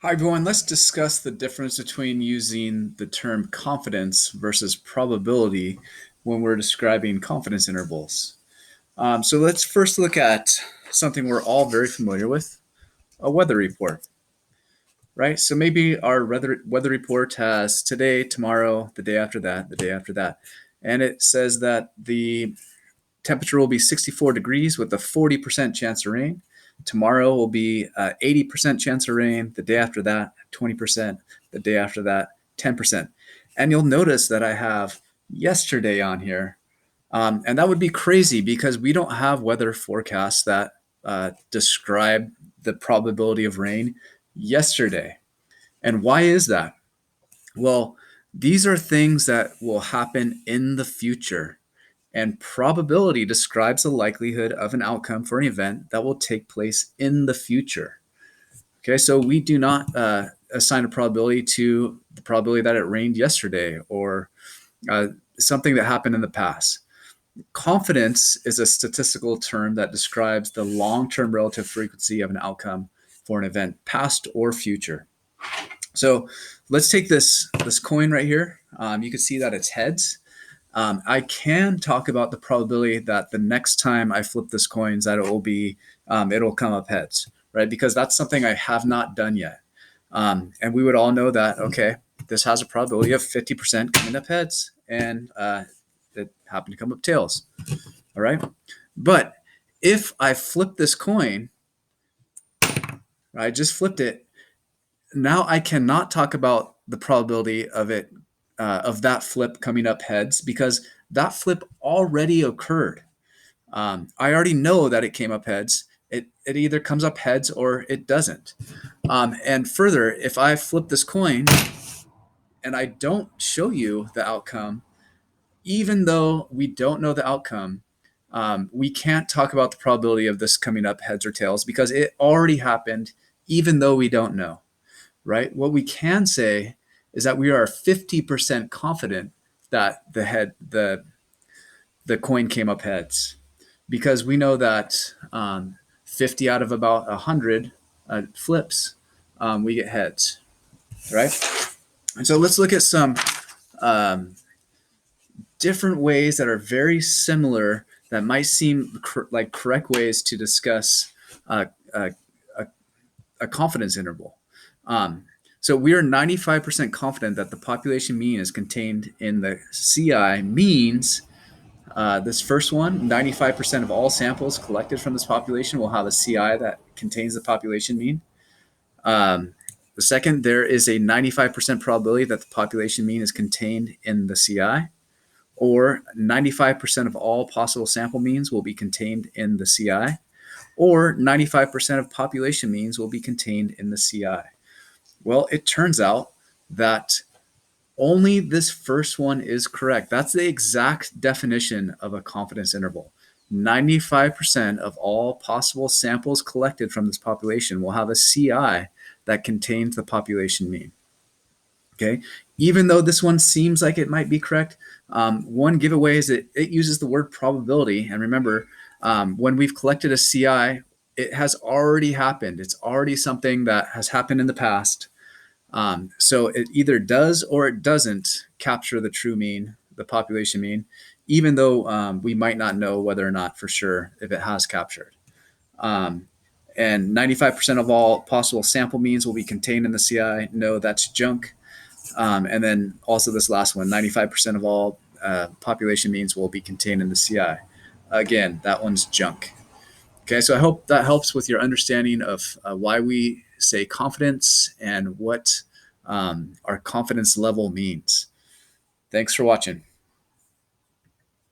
Hi, everyone. Let's discuss the difference between using the term confidence versus probability when we're describing confidence intervals. So let's first look at something we're all very familiar with, a weather report, right? So maybe our weather report has today, tomorrow, the day after that, the day after that. And it says that the temperature will be 64 degrees with a 40% chance of rain. Tomorrow will be 80% chance of rain. The day after that, 20%. The day after that, 10%. And you'll notice that I have yesterday on here. And that would be crazy because we don't have weather forecasts that describe the probability of rain yesterday. And why is that? Well, these are things that will happen in the future. And probability describes the likelihood of an outcome for an event that will take place in the future. Okay, so we do not assign a probability to the probability that it rained yesterday or something that happened in the past. Confidence is a statistical term that describes the long term relative frequency of an outcome for an event, past or future. So let's take this coin right here. You can see that it's heads. I can talk about the probability that the next time I flip this coins that it'll come up heads, right? Because that's something I have not done yet. And we would all know that, okay, this has a probability of 50% coming up heads and it happened to come up tails. All right. But if I flip this coin, I just flipped it. Now I cannot talk about the probability of that flip coming up heads because that flip already occurred. I already know that it came up heads. It either comes up heads or it doesn't. And further, if I flip this coin and I don't show you the outcome, even though we don't know the outcome, we can't talk about the probability of this coming up heads or tails because it already happened, even though we don't know, right? What we can say is that we are 50% confident that the coin came up heads because we know that 50 out of about 100 flips, we get heads, right? And so let's look at some um, different ways that are very similar that might seem like correct ways to discuss uh, a, a, a confidence interval. Um, so we are 95% confident that the population mean is contained in the CI means this first one, 95% of all samples collected from this population will have a CI that contains the population mean. The second, there is a 95% probability that the population mean is contained in the CI, or 95% of all possible sample means will be contained in the CI, or 95% of population means will be contained in the CI. Well, it turns out that only this first one is correct. That's the exact definition of a confidence interval. 95% of all possible samples collected from this population will have a CI that contains the population mean. Okay, even though this one seems like it might be correct, one giveaway is that it uses the word probability. And remember, when we've collected a CI, it has already happened. It's already something that has happened in the past. So it either does or it doesn't capture the true mean, the population mean, even though we might not know whether or not for sure if it has captured. Um, and 95% of all possible sample means will be contained in the CI. No, that's junk. And then also this last one, 95% of all population means will be contained in the CI. Again, that one's junk. Okay, so I hope that helps with your understanding of why we say confidence and what our confidence level means. Thanks for watching.